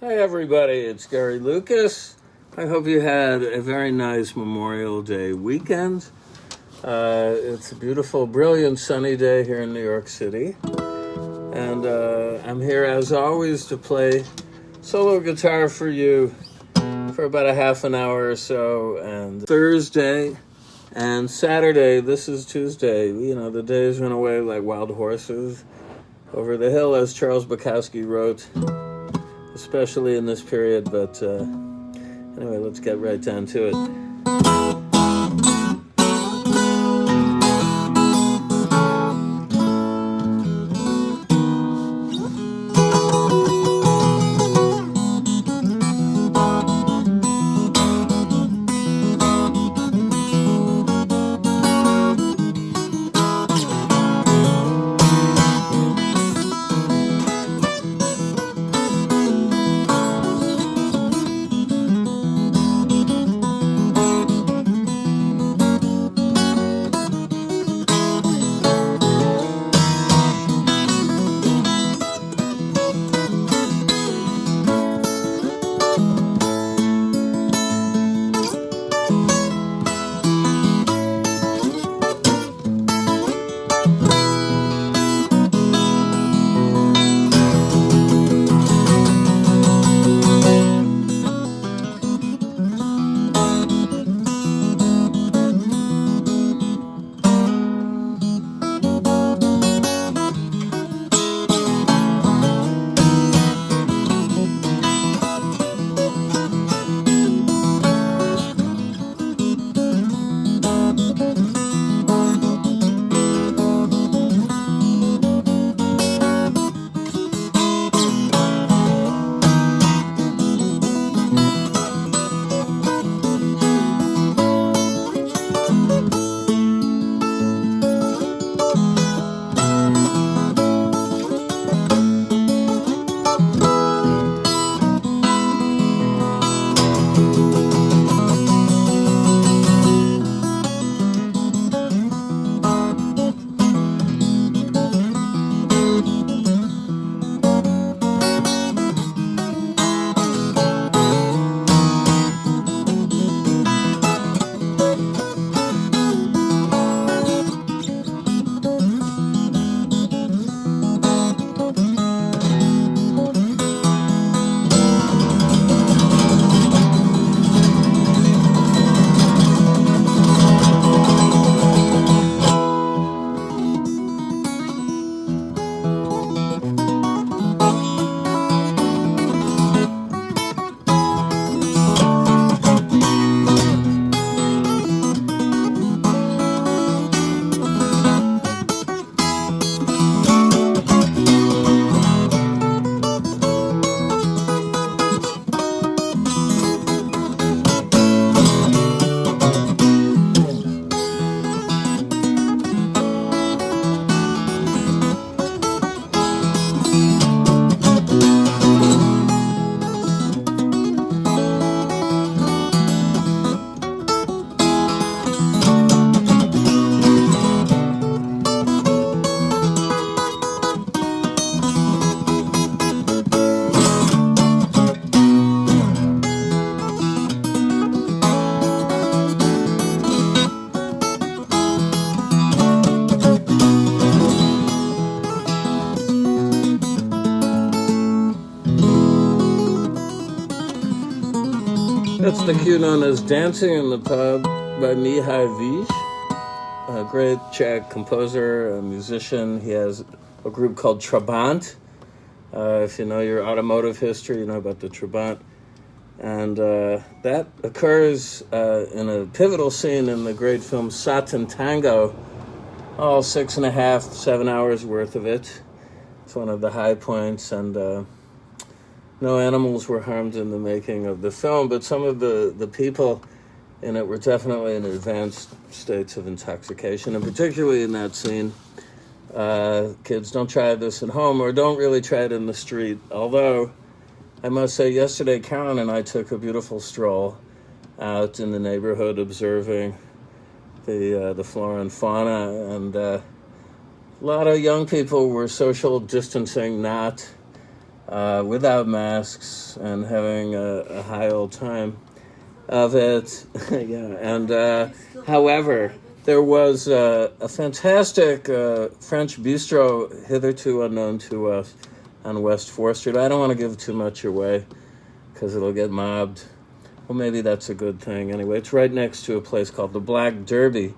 Hi, everybody. It's Gary Lucas. I hope you had a very nice Memorial Day weekend. It's a beautiful, brilliant, sunny day here in New York City. And I'm here, as always, to play solo guitar for you for about a half an hour or so. And Thursday and Saturday, this is Tuesday, the days run away like wild horses over the hill, as Charles Bukowski wrote, especially in this period. But anyway, let's get right down to it. That's the cue known as Dancing in the Pub by Mihai Vish, a great Czech composer, a musician. He has a group called Trabant. If you know your automotive history, you know about the Trabant. And that occurs in a pivotal scene in the great film Satan Tango, all 6.5, 7 hours worth of it. It's one of the high points, and no animals were harmed in the making of the film, but some of the people in it were definitely in advanced states of intoxication, and particularly in that scene. Kids, don't try this at home, or don't really try it in the street. Although, I must say, yesterday Karen and I took a beautiful stroll out in the neighborhood observing the flora and fauna, and a lot of young people were social distancing, not without masks and having a high old time of it. Yeah, and however, there was a fantastic French bistro hitherto unknown to us on West 4th Street. I don't want to give too much away because it'll get mobbed. Well, maybe that's a good thing. Anyway, it's right next to a place called the Black Derby,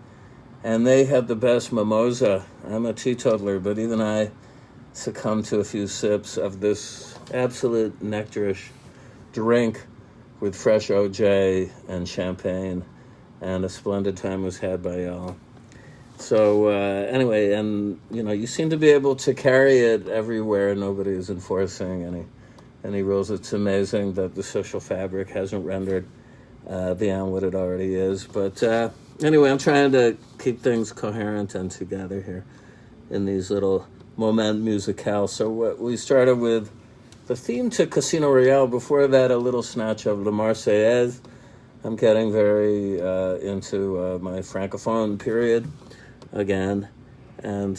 and they had the best mimosa. I'm a teetotaler, but even I succumbed to a few sips of this absolute nectarish drink with fresh OJ and champagne, and a splendid time was had by y'all. So anyway, and you seem to be able to carry it everywhere. Nobody is enforcing any rules. It's amazing that the social fabric hasn't rendered beyond what it already is. But anyway, I'm trying to keep things coherent and together here in these little moment musicales. So what we started with the theme to Casino Royale. Before that, a little snatch of La Marseillaise. I'm getting very into my Francophone period again. And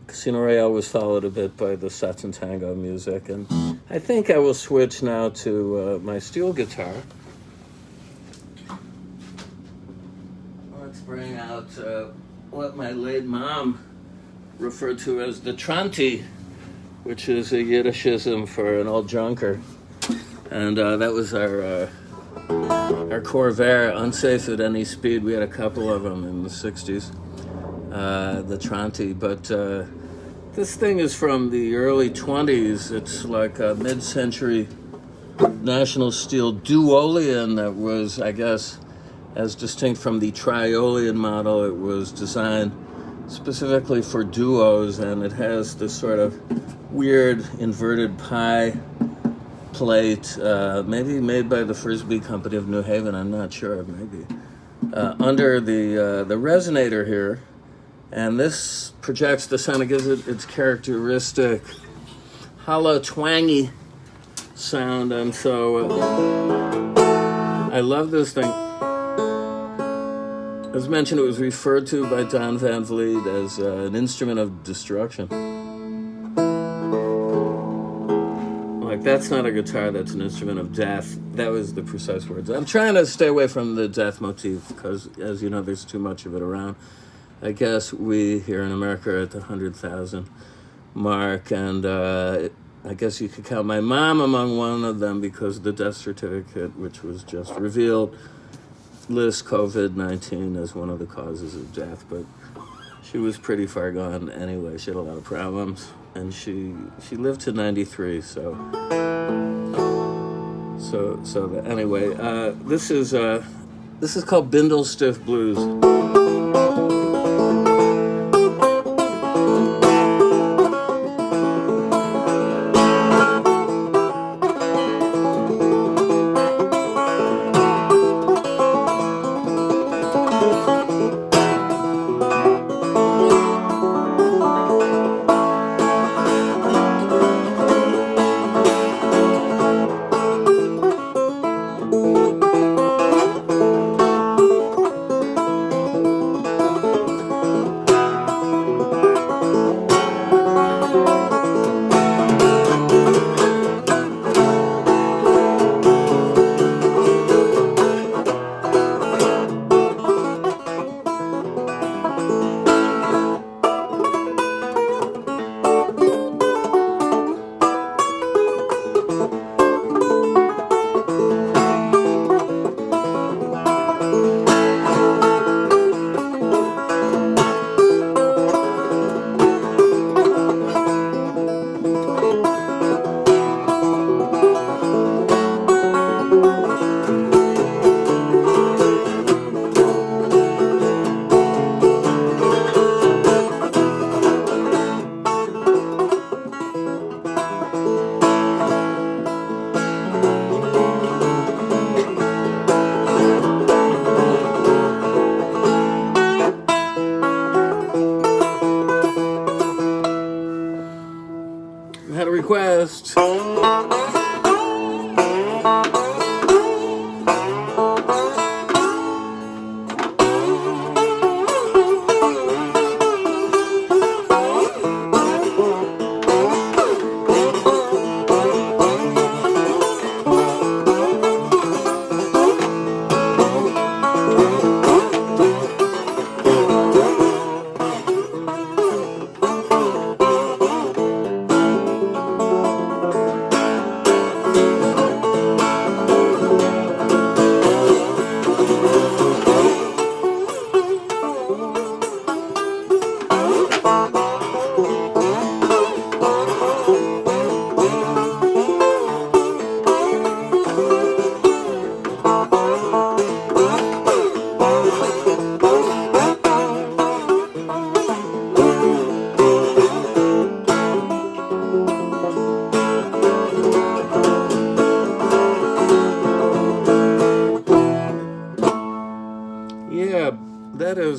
Casino Royale was followed a bit by the Satin Tango music. And I think I will switch now to my steel guitar. Let's bring out what my late mom referred to as the Tranti, which is a Yiddishism for an old junker. And that was our Corvair, unsafe at any speed. We had a couple of them in the 60s, the Tranti. But this thing is from the early 20s. It's like a mid-century National Steel Duolian that was, I guess, as distinct from the Triolian model. It was designed specifically for duos, and it has this sort of weird inverted pie plate, maybe made by the Frisbee Company of New Haven, I'm not sure, maybe, under the resonator here. And this projects the sound. It gives it its characteristic hollow, twangy sound. And so I love this thing. As mentioned, it was referred to by Don Van Vliet as an instrument of destruction. Like, that's not a guitar, that's an instrument of death. That was the precise words. I'm trying to stay away from the death motif because, as you know, there's too much of it around. I guess we here in America are at the 100,000 mark, and I guess you could count my mom among one of them because the death certificate, which was just revealed, lists COVID-19 as one of the causes of death, but she was pretty far gone anyway. She had a lot of problems, and she lived to 93. So anyway, this is called Bindlestiff Blues.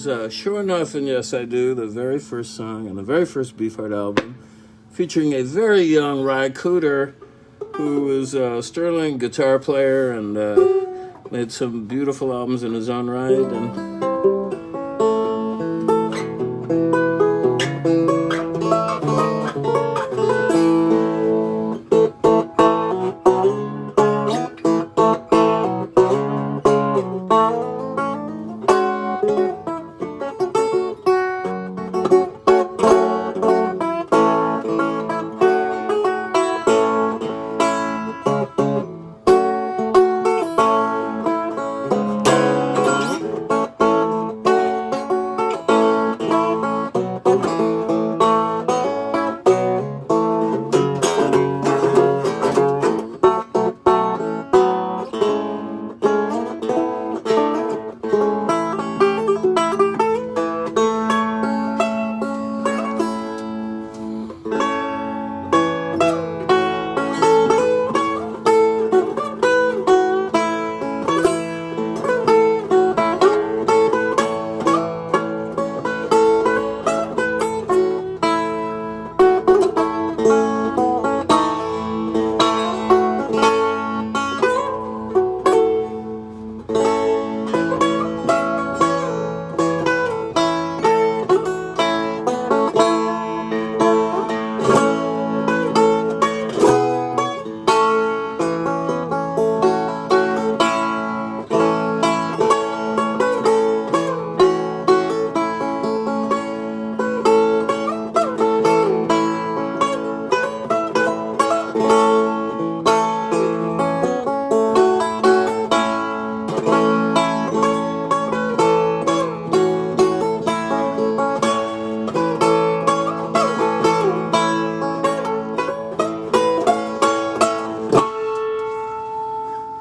was Sure Enough and Yes I Do, the very first song on the very first Beefheart album, featuring a very young Ry Cooder, who was a sterling guitar player and made some beautiful albums in his own right. And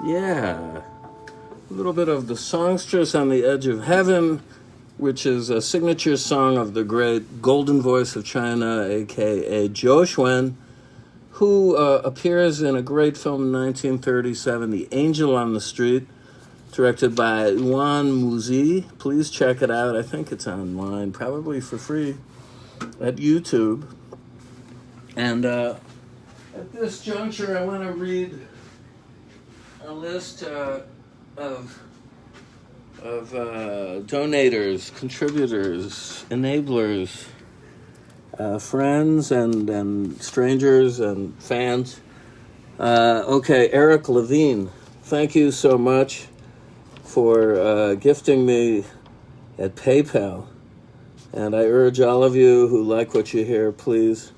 yeah, a little bit of the Songstress on the Edge of Heaven, which is a signature song of the great golden voice of China, a.k.a. Zhou Xuan, who appears in a great film in 1937, The Angel on the Street, directed by Yuan Muzi. Please check it out. I think it's online, probably for free, at YouTube. And at this juncture, I want to read a list of donators, contributors, enablers, friends and strangers and fans. Okay, Eric Levine, thank you so much for gifting me at PayPal. And I urge all of you who like what you hear, please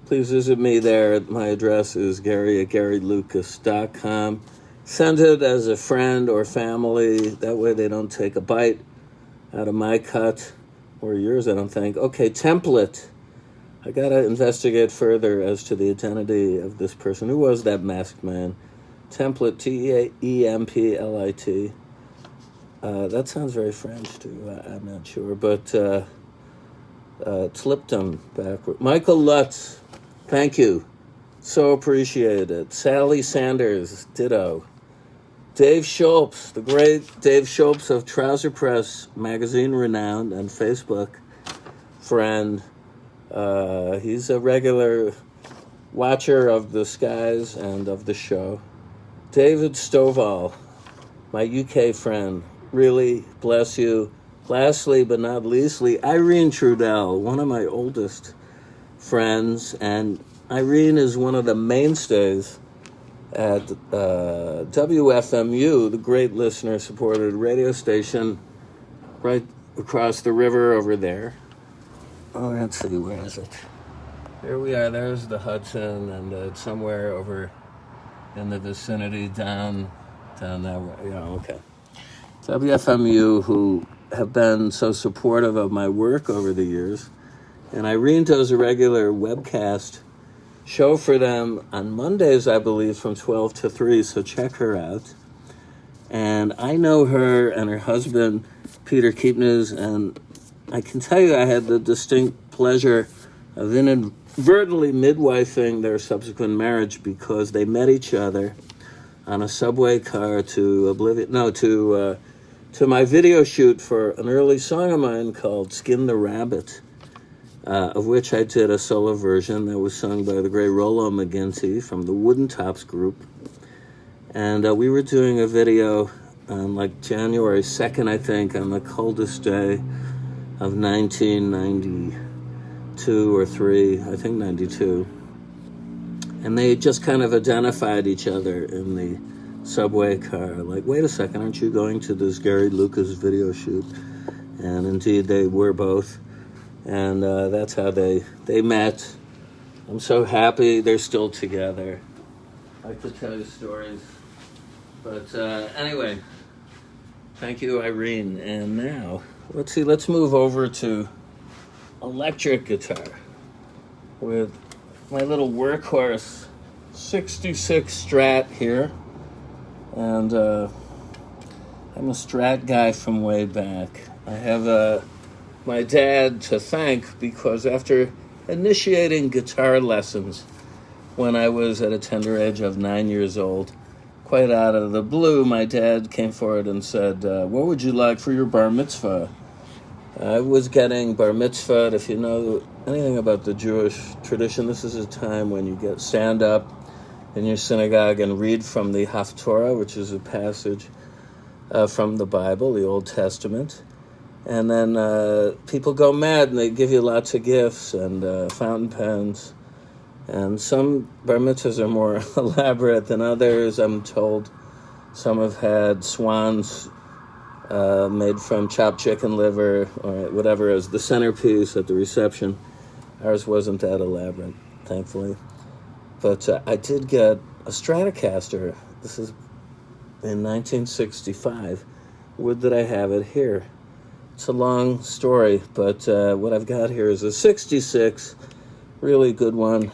visit me there. My address is gary@garylucas.com. Send it as a friend or family. That way they don't take a bite out of my cut, or yours, I don't think. Okay, Template. I got to investigate further as to the identity of this person. Who was that masked man? Template, T-E-M-P-L-I-T. That sounds very French, too. I'm not sure. But Tlipton backward. Michael Lutz, thank you. So appreciated. Sally Sanders, ditto. Dave Schultz, the great Dave Schultz of Trouser Press magazine, renowned, and Facebook friend. He's a regular watcher of the skies and of the show. David Stovall, my UK friend, really bless you. Lastly, but not leastly, Irene Trudell, one of my oldest friends, and Irene is one of the mainstays at WFMU, the great listener-supported radio station right across the river over there. Oh, let's see, where is it? Here we are, there's the Hudson, and it's somewhere over in the vicinity down that way. Yeah, okay. WFMU, who have been so supportive of my work over the years. And Irene does a regular webcast show for them on Mondays, I believe, from 12 to 3, so check her out. And I know her and her husband, Peter Keepnes, and I can tell you I had the distinct pleasure of inadvertently midwifing their subsequent marriage because they met each other on a subway car to to my video shoot for an early song of mine called Skin the Rabbit, of which I did a solo version that was sung by the great Rollo McGinty from the Wooden Tops group. And we were doing a video on like January 2nd, I think, on the coldest day of 1992 or 3, I think 92. And they just kind of identified each other in the subway car. Like, wait a second, aren't you going to this Gary Lucas video shoot? And indeed, they were both. And that's how they met. I'm so happy they're still together. I could tell you stories. But anyway, thank you, Irene. And now, let's move over to electric guitar with my little workhorse 66 Strat here. And I'm a Strat guy from way back. I have my dad to thank because after initiating guitar lessons when I was at a tender age of 9 years old, quite out of the blue, my dad came forward and said, what would you like for your bar mitzvah? I was getting bar mitzvah. If you know anything about the Jewish tradition, this is a time when you stand up in your synagogue and read from the Haftorah, which is a passage from the Bible, the Old Testament. And then people go mad and they give you lots of gifts and fountain pens. And some bar mitzvahs are more elaborate than others, I'm told. Some have had swans made from chopped chicken liver or whatever as the centerpiece at the reception. Ours wasn't that elaborate, thankfully. But I did get a Stratocaster. This is in 1965. Would that I have it here. It's a long story, but what I've got here is a 66, really good one,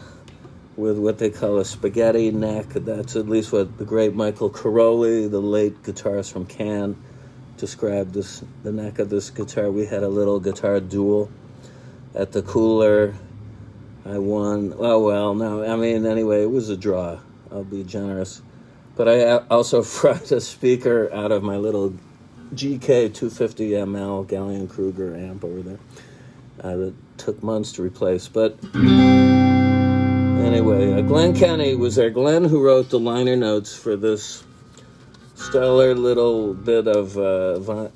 with what they call a spaghetti neck. That's at least what the great Michael Caroli, the late guitarist from Can, described the neck of this guitar. We had a little guitar duel at the Cooler. I won. Oh, well, no. I mean, anyway, it was a draw. I'll be generous. But I also brought a speaker out of my little GK 250ml Gallien-Kruger amp over there that took months to replace. But anyway, Glenn Kenny was there. Glenn, who wrote the liner notes for this stellar little bit of what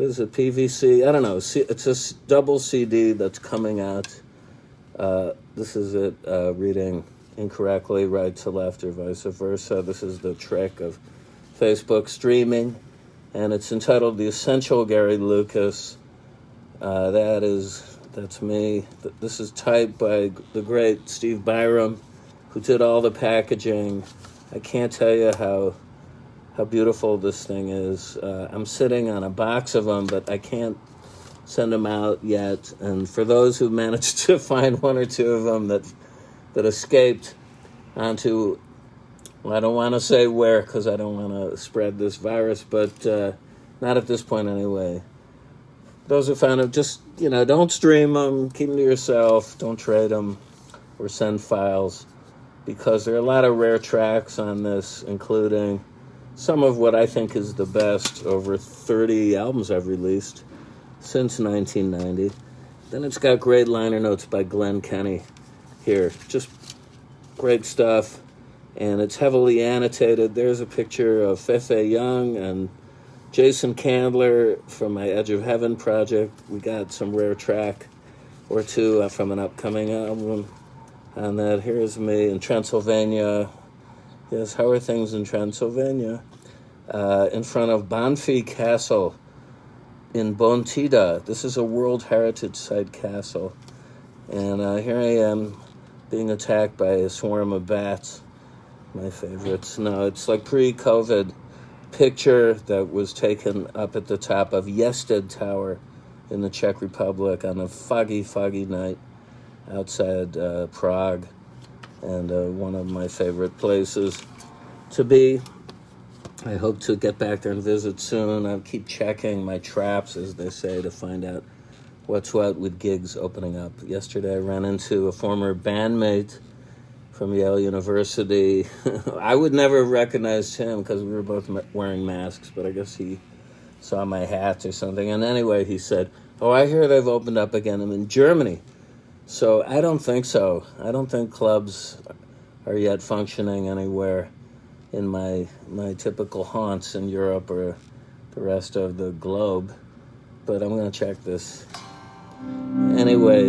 is it, PVC? I don't know. It's a double CD that's coming out. This is it, reading incorrectly, right to left or vice versa. This is the trick of Facebook streaming, and it's entitled The Essential Gary Lucas. That's me. This is typed by the great Steve Byram, who did all the packaging. I can't tell you how beautiful this thing is. I'm sitting on a box of them, but I can't send them out yet. And for those who managed to find one or two of them that escaped onto, well, I don't want to say where because I don't want to spread this virus, but not at this point anyway. Those who found them, just, don't stream them, keep them to yourself, don't trade them or send files, because there are a lot of rare tracks on this, including some of what I think is the best over 30 albums I've released since 1990. Then it's got great liner notes by Glenn Kenny here. Just great stuff. And it's heavily annotated. There's a picture of Feifei Young and Jason Candler from my Edge of Heaven project. We got some rare track or two from an upcoming album on that. Here's me in Transylvania. Yes, how are things in Transylvania? In front of Banfi Castle in Bontida. This is a World Heritage Site castle. And here I am being attacked by a swarm of bats. My favorites. No, it's like pre-COVID picture that was taken up at the top of Yested Tower in the Czech Republic on a foggy night outside Prague. And one of my favorite places to be. I hope to get back there and visit soon. I'll keep checking my traps, as they say, to find out what's what with gigs opening up. Yesterday I ran into a former bandmate from Yale University. I would never have recognized him because we were both wearing masks, but I guess he saw my hats or something. And anyway, he said, "Oh, I hear they've opened up again in Germany." So I don't think so. I don't think clubs are yet functioning anywhere in my typical haunts in Europe or the rest of the globe. But I'm going to check this. Anyway,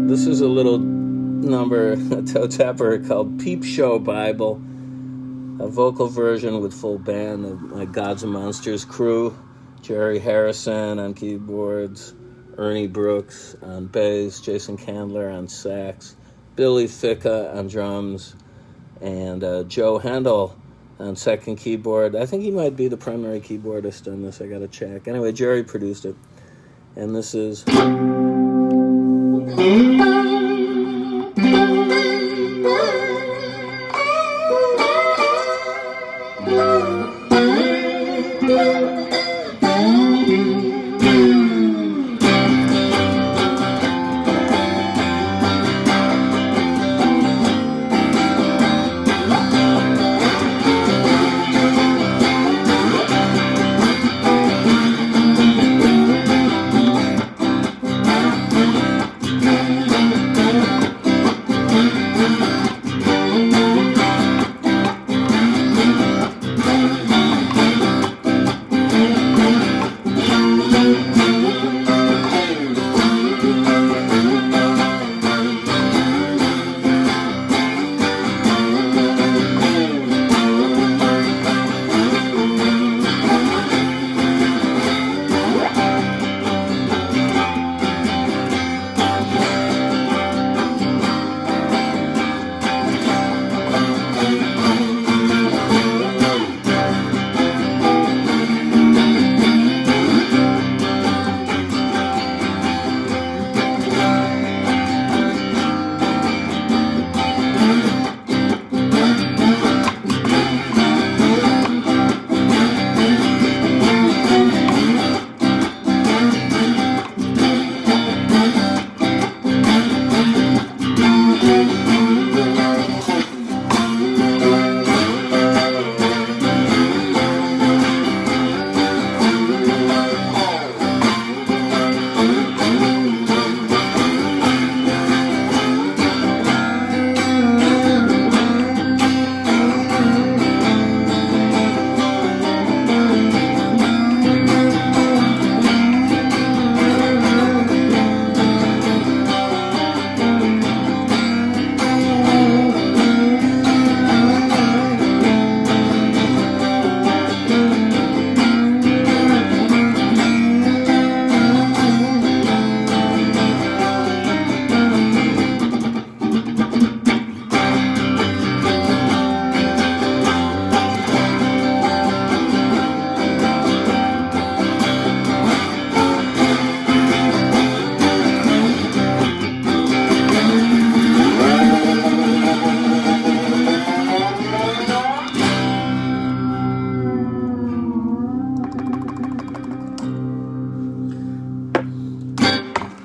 this is a little number, a toe tapper called Peep Show Bible, a vocal version with full band of my Gods and Monsters crew, Jerry Harrison on keyboards, Ernie Brooks on bass, Jason Candler on sax, Billy Ficca on drums, and Joe Handel on second keyboard. I think he might be the primary keyboardist on this. I got to check. Anyway, Jerry produced it. And this is...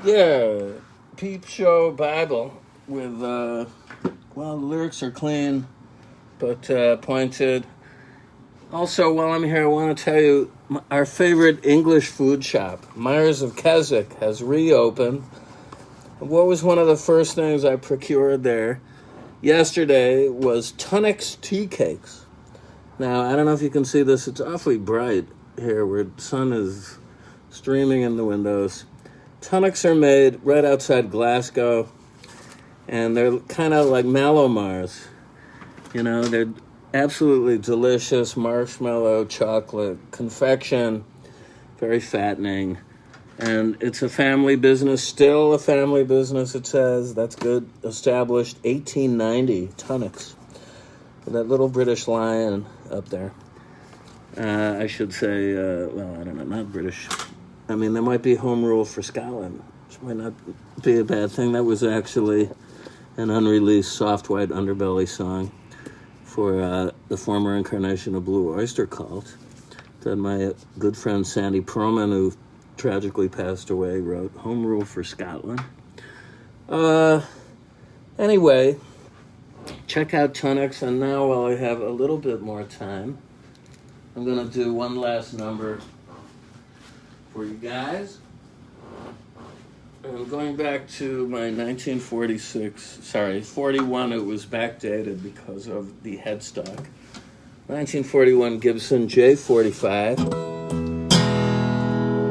Yeah, Peep Show Bible with, well, the lyrics are clean, but pointed. Also, while I'm here, I want to tell you, our favorite English food shop, Myers of Keswick, has reopened. What was one of the first things I procured there yesterday was Tunnock's tea cakes. Now, I don't know if you can see this. It's awfully bright here where the sun is streaming in the windows. Tunnock's are made right outside Glasgow, and they're kind of like Mallomars. You know, they're absolutely delicious, marshmallow, chocolate, confection, very fattening. And it's a family business, still a family business, it says. That's good. Established 1890, Tunnock's. That little British lion up there. I should say, well, I don't know, not British. I mean, there might be home rule for Scotland, which might not be a bad thing. That was actually an unreleased Soft White Underbelly song for the former incarnation of Blue Oyster Cult that my good friend Sandy Perlman, who tragically passed away, wrote. Home rule for Scotland. Anyway, check out Tonics. And now, while I have a little bit more time, I'm going to do one last number for you guys. I'm going back to my 41, it was backdated because of the headstock. 1941 Gibson J45.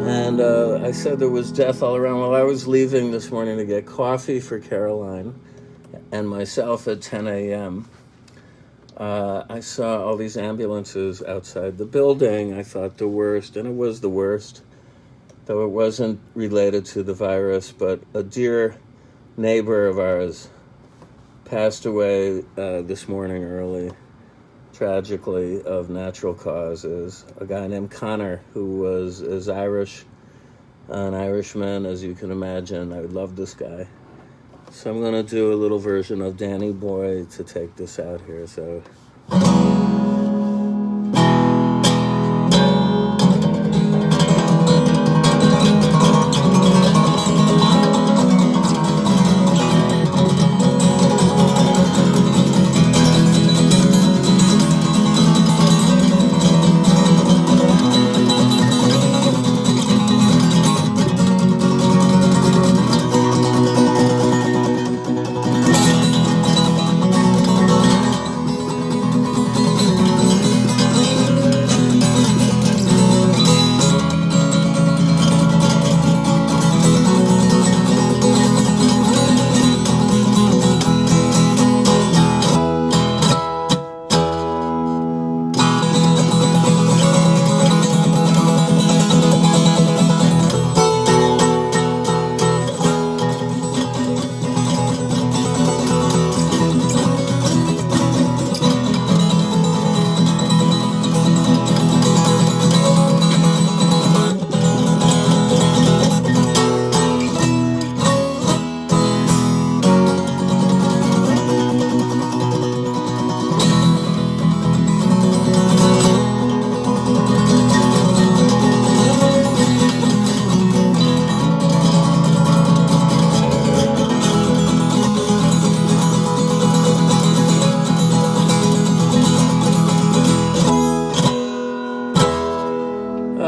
And I said there was death all around. Well, I was leaving this morning to get coffee for Caroline and myself at 10 a.m. I saw all these ambulances outside the building. I thought the worst, and it was the worst, though it wasn't related to the virus, but a dear neighbor of ours passed away this morning early, tragically, of natural causes. A guy named Connor, who was as Irish, an Irishman as you can imagine. I love this guy. So I'm going to do a little version of Danny Boy to take this out here. So...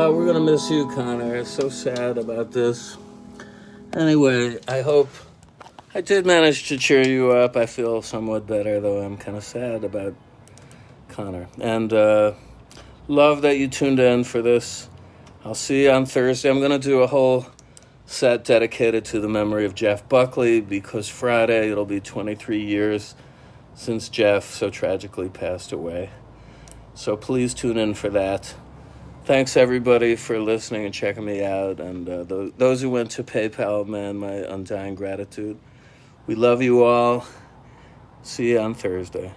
we're going to miss you, Connor. So sad about this. Anyway, I hope I did manage to cheer you up. I feel somewhat better, though I'm kind of sad about Connor. And love that you tuned in for this. I'll see you on Thursday. I'm going to do a whole set dedicated to the memory of Jeff Buckley, because Friday it'll be 23 years since Jeff so tragically passed away. So please tune in for that. Thanks, everybody, for listening and checking me out. And those who went to PayPal, man, my undying gratitude. We love you all. See you on Thursday.